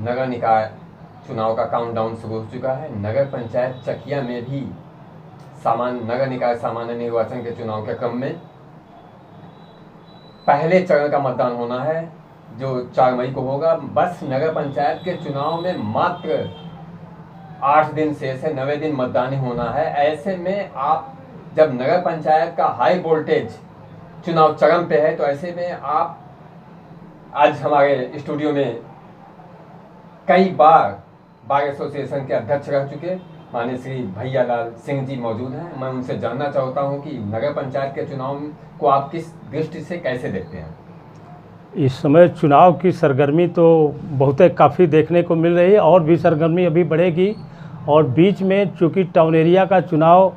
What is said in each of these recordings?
नगर निकाय चुनाव का काउंटडाउन शुरू हो चुका है। नगर पंचायत चकिया में भी नगर निकाय सामान्य निर्वाचन के चुनाव के क्रम में पहले चरण का मतदान होना है, जो 4 मई को होगा। बस नगर पंचायत के चुनाव में मात्र 8 दिन शेष है, 9वें दिन मतदान होना है। ऐसे में आप जब नगर पंचायत का हाई वोल्टेज चुनाव चरम पे है, तो ऐसे में आप आज हमारे स्टूडियो में कई बार एसोसिएशन के अध्यक्ष रह चुके माननीय श्री भैयालाल सिंह जी मौजूद हैं। मैं उनसे जानना चाहता हूं कि नगर पंचायत के चुनाव को आप किस दृष्टि से कैसे देखते हैं? इस समय चुनाव की सरगर्मी तो बहुत काफ़ी देखने को मिल रही है और भी सरगर्मी अभी बढ़ेगी। और बीच में चूँकि टाउन एरिया का चुनाव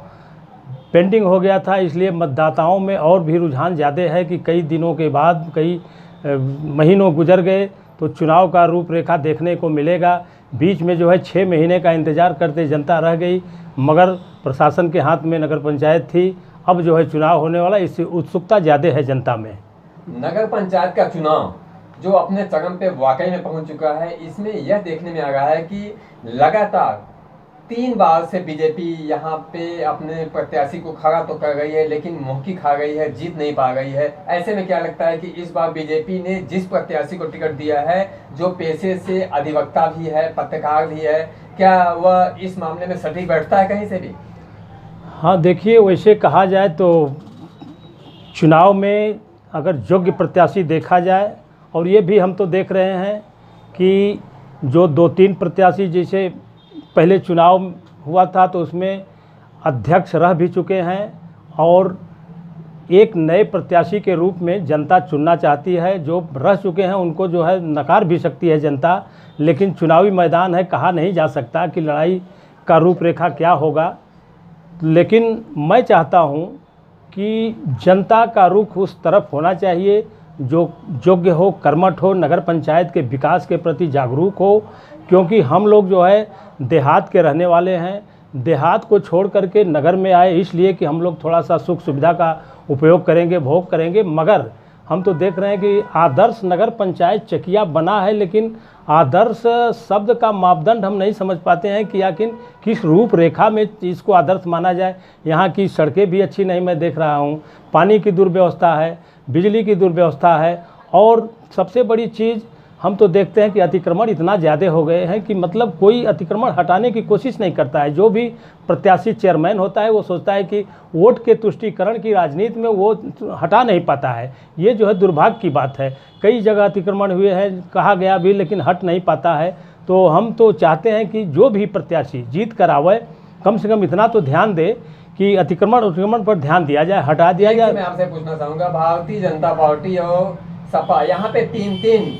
पेंडिंग हो गया था, इसलिए मतदाताओं में और भी रुझान ज़्यादा है कि कई दिनों के बाद, कई महीनों गुजर गए तो चुनाव का रूपरेखा देखने को मिलेगा। बीच में जो है 6 महीने का इंतज़ार करते जनता रह गई, मगर प्रशासन के हाथ में नगर पंचायत थी। अब जो है चुनाव होने वाला, इससे उत्सुकता ज़्यादा है जनता में। नगर पंचायत का चुनाव जो अपने चरम पे वाकई में पहुंच चुका है, इसमें यह देखने में आ रहा है कि लगातार 3 बार से बीजेपी यहाँ पे अपने प्रत्याशी को खड़ा तो कर रही है, लेकिन मुँह खा गई है, जीत नहीं पा रही है। ऐसे में क्या लगता है कि इस बार बीजेपी ने जिस प्रत्याशी को टिकट दिया है, जो पेशे से अधिवक्ता भी है, पत्रकार भी है, क्या वह इस मामले में सटीक बैठता है कहीं से भी? हाँ, देखिए, वैसे कहा जाए तो चुनाव में अगर योग्य प्रत्याशी देखा जाए, और ये भी हम तो देख रहे हैं कि जो 2-3 प्रत्याशी, जैसे पहले चुनाव हुआ था तो उसमें अध्यक्ष रह भी चुके हैं, और एक नए प्रत्याशी के रूप में जनता चुनना चाहती है। जो रह चुके हैं उनको जो है नकार भी सकती है जनता, लेकिन चुनावी मैदान है, कहा नहीं जा सकता कि लड़ाई का रूपरेखा क्या होगा। लेकिन मैं चाहता हूं कि जनता का रुख उस तरफ होना चाहिए जो योग्य हो, कर्मठ हो, नगर पंचायत के विकास के प्रति जागरूक हो। क्योंकि हम लोग जो है देहात के रहने वाले हैं, देहात को छोड़ करके नगर में आए इसलिए कि हम लोग थोड़ा सा सुख सुविधा का उपयोग करेंगे, भोग करेंगे। मगर हम तो देख रहे हैं कि आदर्श नगर पंचायत चकिया बना है, लेकिन आदर्श शब्द का मापदंड हम नहीं समझ पाते हैं कि आखिर किस रूपरेखा में इसको आदर्श माना जाए। यहाँ की सड़कें भी अच्छी नहीं मैं देख रहा हूँ, पानी की दुर्व्यवस्था है, बिजली की दुर्व्यवस्था है, और सबसे बड़ी चीज़ हम तो देखते हैं कि अतिक्रमण इतना ज़्यादा हो गए हैं कि मतलब कोई अतिक्रमण हटाने की कोशिश नहीं करता है। जो भी प्रत्याशी चेयरमैन होता है वो सोचता है कि वोट के तुष्टीकरण की राजनीति में वो हटा नहीं पाता है। ये जो है दुर्भाग्य की बात है। कई जगह अतिक्रमण हुए हैं, कहा गया भी, लेकिन हट नहीं पाता है। तो हम तो चाहते हैं कि जो भी प्रत्याशी जीत कर आवे, कम से कम इतना तो ध्यान दे कि अतिक्रमण पर ध्यान दिया जाए, हटा दिया जाए। मैं आपसे पूछना चाहूँगा, भारतीय जनता पार्टी और सपा, यहाँ पे 3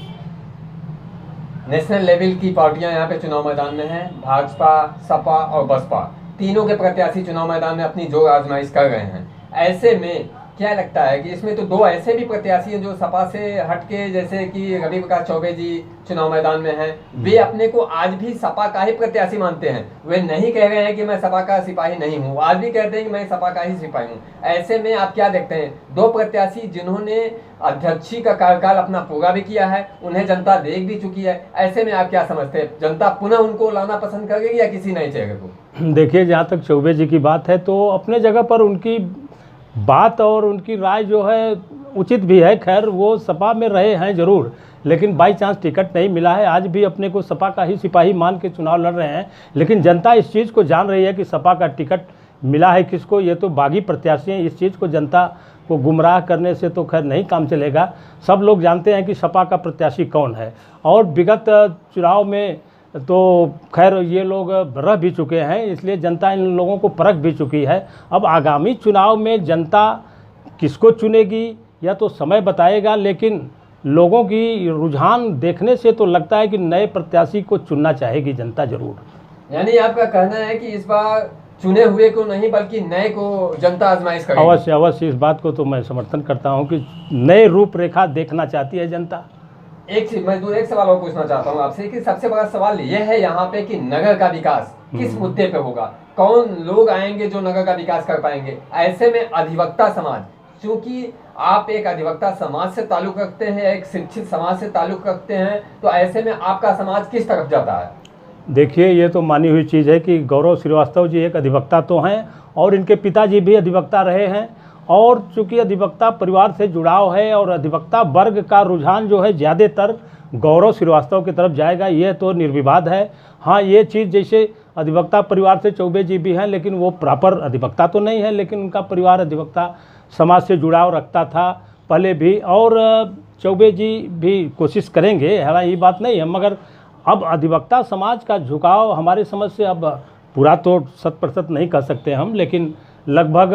नेशनल लेवल की पार्टियां यहाँ पे चुनाव मैदान में हैं। भाजपा, सपा और बसपा, तीनों के प्रत्याशी चुनाव मैदान में अपनी जोर आजमाइश कर रहे हैं। ऐसे में क्या लगता है कि इसमें तो 2 ऐसे भी प्रत्याशी हैं जो सपा से हटके, जैसे कि रवि प्रकाश चौबे जी चुनाव मैदान में हैं, वे अपने को आज भी सपा का ही प्रत्याशी मानते हैं। वे नहीं कह रहे हैं कि मैं सपा का सिपाही नहीं हूँ, आज भी कहते हैं कि मैं सपा का ही सिपाही हूँ। ऐसे में आप क्या देखते हैं, 2 प्रत्याशी जिन्होंने अध्यक्षी का कार्यकाल अपना पूरा भी किया है, उन्हें जनता देख भी चुकी है, ऐसे में आप क्या समझते हैं, जनता पुनः उनको लाना पसंद करेगी या किसी नए चेहरे को? देखिए, जहाँ तक चौबे जी की बात है तो अपने जगह पर उनकी बात और उनकी राय जो है उचित भी है। खैर, वो सपा में रहे हैं ज़रूर, लेकिन बाई चांस टिकट नहीं मिला है। आज भी अपने को सपा का ही सिपाही मान के चुनाव लड़ रहे हैं, लेकिन जनता इस चीज़ को जान रही है कि सपा का टिकट मिला है किसको। ये तो बागी प्रत्याशी हैं, इस चीज़ को जनता को गुमराह करने से तो खैर नहीं काम चलेगा। सब लोग जानते हैं कि सपा का प्रत्याशी कौन है, और विगत चुनाव में तो खैर ये लोग रह भी चुके हैं, इसलिए जनता इन लोगों को परख भी चुकी है। अब आगामी चुनाव में जनता किसको चुनेगी या तो समय बताएगा, लेकिन लोगों की रुझान देखने से तो लगता है कि नए प्रत्याशी को चुनना चाहेगी जनता ज़रूर। यानी आपका कहना है कि इस बार चुने हुए को नहीं बल्कि नए को जनता आजमाइश करेगी? अवश्य इस बात को तो मैं समर्थन करता हूं कि नए रूपरेखा देखना चाहती है जनता। एक सवाल और पूछना चाहता हूं आपसे कि सबसे बड़ा सवाल यह है यहाँ पे कि नगर का विकास किस मुद्दे पे होगा, कौन लोग आएंगे जो नगर का विकास कर पाएंगे? ऐसे में अधिवक्ता समाज, क्योंकि आप एक अधिवक्ता समाज से ताल्लुक रखते हैं, एक शिक्षित समाज से ताल्लुक रखते हैं, तो ऐसे में आपका समाज किस तरफ जाता है? देखिए, ये तो मानी हुई चीज़ है कि गौरव श्रीवास्तव जी एक अधिवक्ता तो हैं और इनके पिताजी भी अधिवक्ता रहे हैं, और चूँकि अधिवक्ता परिवार से जुड़ाव है और अधिवक्ता वर्ग का रुझान जो है ज़्यादातर गौरव श्रीवास्तव की तरफ जाएगा, ये तो निर्विवाद है। हाँ, ये चीज़ जैसे अधिवक्ता परिवार से चौबे जी भी हैं, लेकिन वो प्रॉपर अधिवक्ता तो नहीं है, लेकिन उनका परिवार अधिवक्ता समाज से जुड़ाव रखता था पहले भी, और चौबे जी भी कोशिश करेंगे, हालांकि ये बात नहीं है, मगर अब अधिवक्ता समाज का झुकाव हमारे समझ से अब पूरा तो 100% नहीं कह सकते हम, लेकिन लगभग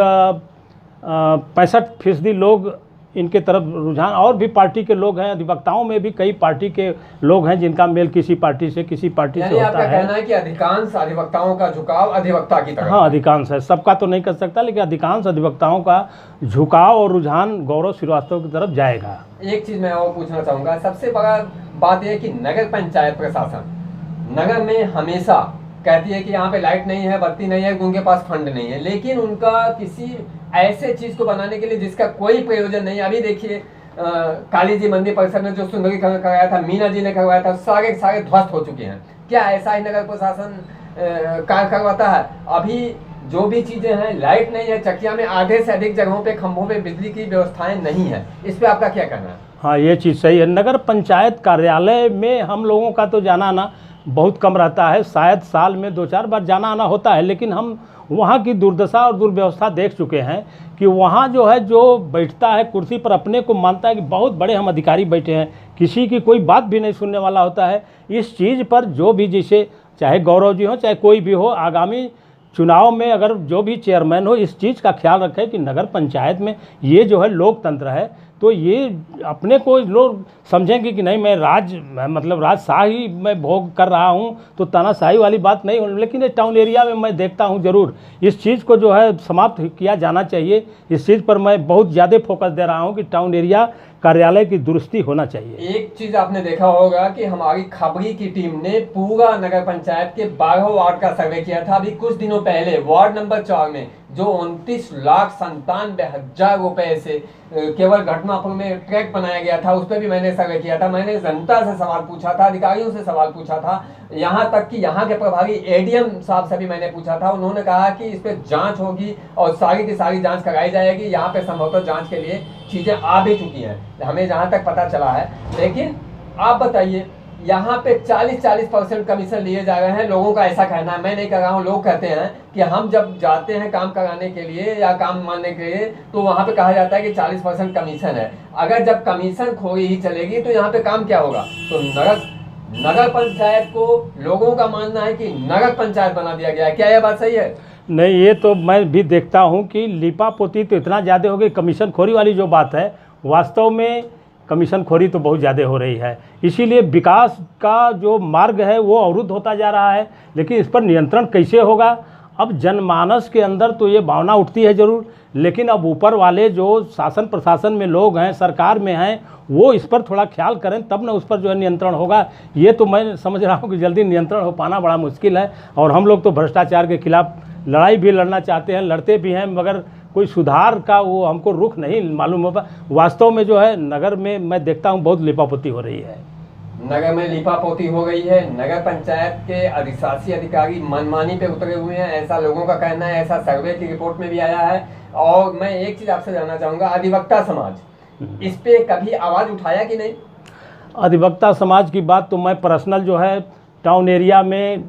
65% लोग इनके तरफ रुझान, और भी पार्टी के लोग हैं, अधिवक्ताओं में भी कई पार्टी के लोग हैं जिनका मेल किसी पार्टी से होता आपका कहना है कि अधिकांश अधिवक्ताओं का झुकाव अधिवक्ता की तरफ? हाँ, अधिकांश है, सबका तो नहीं कर सकता, लेकिन अधिकांश अधिवक्ताओं का झुकाव और रुझान गौरव श्रीवास्तव की तरफ जाएगा। एक चीज मैं और पूछना चाहूंगा, सबसे बड़ा बात यह कि नगर पंचायत प्रशासन नगर में हमेशा कहती है कि यहाँ पे लाइट नहीं है, बत्ती नहीं है, उनके पास फंड नहीं है, लेकिन उनका किसी ऐसे चीज को बनाने के लिए जिसका कोई प्रयोजन नहीं है। अभी देखिए काली जी मंदिर परिसर में जो सुंदरीकरण कराया था, मीना जी ने करवाया था, सारे सारे ध्वस्त हो चुके हैं। क्या ऐसा ही नगर प्रशासन कार्य करवाता है? अभी जो भी चीजें हैं, लाइट नहीं है, चकिया में आधे से अधिक जगहों पे खंभों पे बिजली की व्यवस्थाएं नहीं है, इस पे आपका क्या कहना है? हाँ, ये चीज़ सही है। नगर पंचायत कार्यालय में हम लोगों का तो जाना आना बहुत कम रहता है, शायद साल में 2-4 बार जाना आना होता है, लेकिन हम वहाँ की दुर्दशा और दुर्व्यवस्था देख चुके हैं कि वहाँ जो है, जो बैठता है कुर्सी पर अपने को मानता है कि बहुत बड़े हम अधिकारी बैठे हैं, किसी की कोई बात भी नहीं सुनने वाला होता है। इस चीज़ पर जो भी, जैसे चाहे गौरव जी हो चाहे कोई भी हो, आगामी चुनाव में अगर जो भी चेयरमैन हो, इस चीज़ का ख्याल रखें कि नगर पंचायत में ये जो है लोकतंत्र है, तो ये अपने को लोग समझेंगे कि नहीं, मैं मतलब राजशाही मैं भोग कर रहा हूँ, तो तानाशाही वाली बात नहीं हो। लेकिन टाउन एरिया में मैं देखता हूँ ज़रूर इस चीज़ को जो है समाप्त किया जाना चाहिए। इस चीज़ पर मैं बहुत ज़्यादा फोकस दे रहा हूँ कि टाउन एरिया कार्यालय की दुरुस्ती होना चाहिए। एक चीज आपने देखा होगा कि हमारी खबरी की टीम ने पूरा नगर पंचायत के 12 वार्ड का सर्वे किया था अभी कुछ दिनों पहले। वार्ड नंबर 4 में जो 29,97,000 रुपए से केवल घटनापुर में ट्रैक बनाया गया था, उस पर भी मैंने सर्वे किया था। मैंने जनता से सवाल पूछा था, अधिकारियों से सवाल पूछा था, यहाँ तक कि यहाँ के प्रभारी एडीएम साहब से भी मैंने पूछा था। उन्होंने कहा कि इस पर जांच होगी और सारी की सारी जांच कराई जाएगी। यहाँ पे संभवतः जांच के लिए चीजें आ भी चुकी हैं, हमें जहाँ तक पता चला है। लेकिन आप बताइए, यहाँ पे 40% कमीशन लिए जा रहे हैं, लोगों का ऐसा कहना है, मैं नहीं कह रहा हूँ, लोग कहते हैं कि हम जब जाते हैं काम कराने के लिए या काम मानने के लिए, तो वहाँ पे कहा जाता है कि 40% कमीशन है। अगर जब कमीशन खोई ही चलेगी तो यहाँ पे काम क्या होगा? तो नगर पंचायत को लोगों का मानना है कि नगर पंचायत बना दिया गया है। क्या यह बात सही है? नहीं, ये तो मैं भी देखता हूँ कि लिपा पोती तो इतना ज़्यादा हो गई। कमीशन खोरी वाली जो बात है, वास्तव में कमीशन खोरी तो बहुत ज़्यादा हो रही है, इसीलिए विकास का जो मार्ग है वो अवरुद्ध होता जा रहा है। लेकिन इस पर नियंत्रण कैसे होगा? अब जनमानस के अंदर तो ये भावना उठती है ज़रूर, लेकिन अब ऊपर वाले जो शासन प्रशासन में लोग हैं, सरकार में हैं, वो इस पर थोड़ा ख्याल करें, तब ना उस पर जो है नियंत्रण होगा। ये तो मैं समझ रहा हूँ कि जल्दी नियंत्रण हो पाना बड़ा मुश्किल है। और हम लोग तो भ्रष्टाचार के खिलाफ लड़ाई भी लड़ना चाहते हैं, लड़ते भी हैं, मगर कोई सुधार का वो हमको रुख नहीं मालूम होगा। वास्तव में जो है नगर में मैं देखता हूँ बहुत लिपापोती हो रही है। नगर में लिपापोती हो गई है। नगर पंचायत के अधिशासी अधिकारी मनमानी पे उतरे हुए हैं, ऐसा लोगों का कहना है, ऐसा सर्वे की रिपोर्ट में भी आया है। और मैं एक चीज आपसे जानना चाहूंगा, अधिवक्ता समाज इस पे कभी आवाज उठाया कि नहीं? अधिवक्ता समाज की बात तो मैं पर्सनल जो है टाउन एरिया में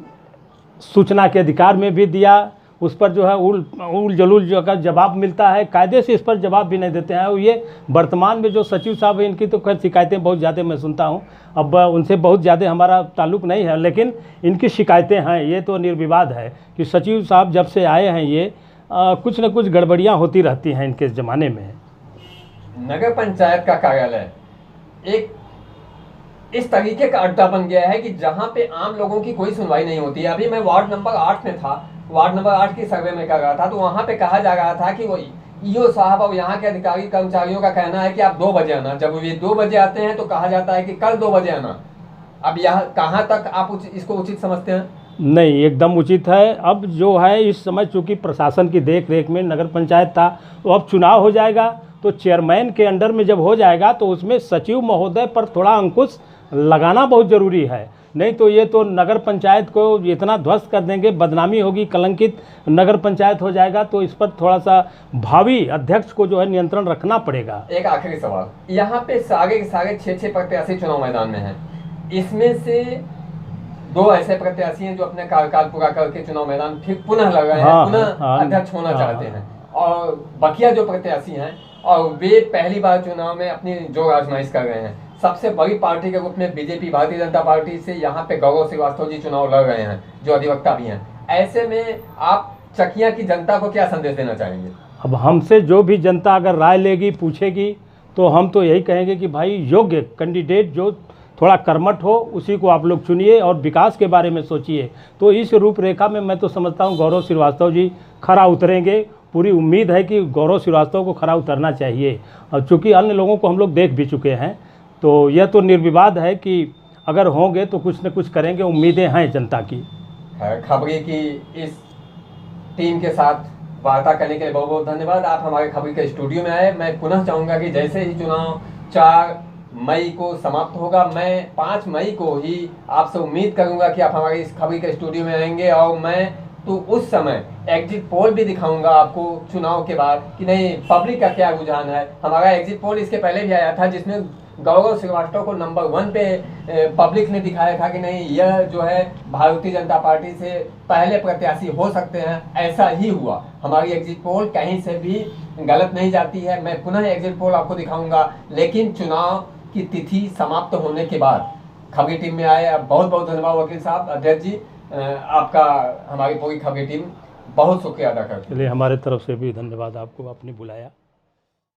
सूचना के अधिकार में भी दिया, उस पर जो है उल जलूल जो का जवाब मिलता है, कायदे से इस पर जवाब भी नहीं देते हैं। और ये वर्तमान में जो सचिव साहब हैं, इनकी तो खैर शिकायतें बहुत ज़्यादा मैं सुनता हूँ, अब उनसे बहुत ज़्यादा हमारा ताल्लुक़ नहीं है, लेकिन इनकी शिकायतें हैं, ये तो निर्विवाद है कि सचिव साहब जब से आए हैं ये कुछ न कुछ गड़बड़ियाँ होती रहती हैं इनके ज़माने में। नगर पंचायत का कार्यालय एक इस तरीके का अड्डा बन गया है कि जहां पे आम लोगों की कोई सुनवाई नहीं होती है। अभी मैं वार्ड नंबर 8 में था, वार्ड नंबर 8 की सर्वे में कर रहा था, तो वहां पे कहा जा रहा था कि वो ईओ साहब और यहाँ के अधिकारी कर्मचारियों का कहना है कि आप 2 बजे आना। जब ये 2 बजे आते हैं तो कहा जाता है कि कल 2 बजे आना। अब यहाँ कहाँ तक आप इसको उचित समझते हैं? नहीं, एकदम उचित है। अब जो है इस समय चूँकि प्रशासन की देख रेख में नगर पंचायत था, तो अब चुनाव हो जाएगा तो चेयरमैन के अंडर में जब हो जाएगा तो उसमें सचिव महोदय पर थोड़ा अंकुश लगाना बहुत ज़रूरी है। नहीं तो ये तो नगर पंचायत को इतना ध्वस्त कर देंगे, बदनामी होगी, कलंकित नगर पंचायत हो जाएगा। तो इस पर थोड़ा सा भावी अध्यक्ष को जो है नियंत्रण रखना पड़ेगा। एक आखिरी सवाल, यहाँ पे सारे के सारे 6 प्रत्याशी चुनाव मैदान में हैं, इसमें से 2 ऐसे प्रत्याशी हैं जो अपने कार्यकाल पूरा करके चुनाव मैदान फिर पुनः लग रहे हैं, पुनः अध्यक्ष होना चाहते हैं, और बकिया जो प्रत्याशी हैं और वे पहली बार चुनाव में अपनी जोर आजमाइश कर रहे हैं। सबसे बड़ी पार्टी के रूप में बीजेपी, भारतीय जनता पार्टी से यहाँ पे गौरव श्रीवास्तव जी चुनाव लड़ रहे हैं, जो अधिवक्ता भी हैं। ऐसे में आप चकिया की जनता को क्या संदेश देना चाहेंगे? अब हमसे जो भी जनता अगर राय लेगी, पूछेगी, तो हम तो यही कहेंगे कि भाई योग्य कैंडिडेट जो थोड़ा कर्मठ हो उसी को आप लोग चुनिए और विकास के बारे में सोचिए। तो इस रूपरेखा में मैं तो समझता हूँ गौरव श्रीवास्तव जी खरा उतरेंगे। पूरी उम्मीद है कि गौरव श्रीवास्तव को खरा उतरना चाहिए, और चूँकि अन्य लोगों को हम लोग देख भी चुके हैं, तो यह तो निर्विवाद है कि अगर होंगे तो कुछ न कुछ करेंगे, उम्मीदें हैं जनता की। खबरी की इस टीम के साथ वार्ता करने के लिए बहुत बहुत धन्यवाद। आप हमारे खबरी के स्टूडियो में आए। मैं पुनः चाहूँगा कि जैसे ही चुनाव 4 मई को समाप्त होगा, मैं 5 मई को ही आपसे उम्मीद करूँगा कि आप हमारे इस खबरी के स्टूडियो में आएंगे, और मैं तो उस समय एग्जिट पोल भी दिखाऊंगा आपको चुनाव के बाद कि नहीं पब्लिक का क्या रुझान है। हमारा एग्जिट पोल इसके पहले भी आया था, जिसमें गौरव श्रीवास्तव को नंबर 1 पे पब्लिक ने दिखाया था कि नहीं यह जो है भारतीय जनता पार्टी से पहले प्रत्याशी हो सकते हैं। ऐसा ही हुआ। हमारी एग्जिट पोल कहीं से भी गलत नहीं जाती है। मैं पुनः एग्जिट पोल आपको दिखाऊंगा, लेकिन चुनाव की तिथि समाप्त होने के बाद खबरी टीम में आए। बहुत बहुत धन्यवाद वकील साहब, अध्यक्ष जी, आपका हमारी पूरी खबरी टीम बहुत शुक्रिया अदा करती है। चलिए, हमारे तरफ से भी धन्यवाद, आपको आपने बुलाया।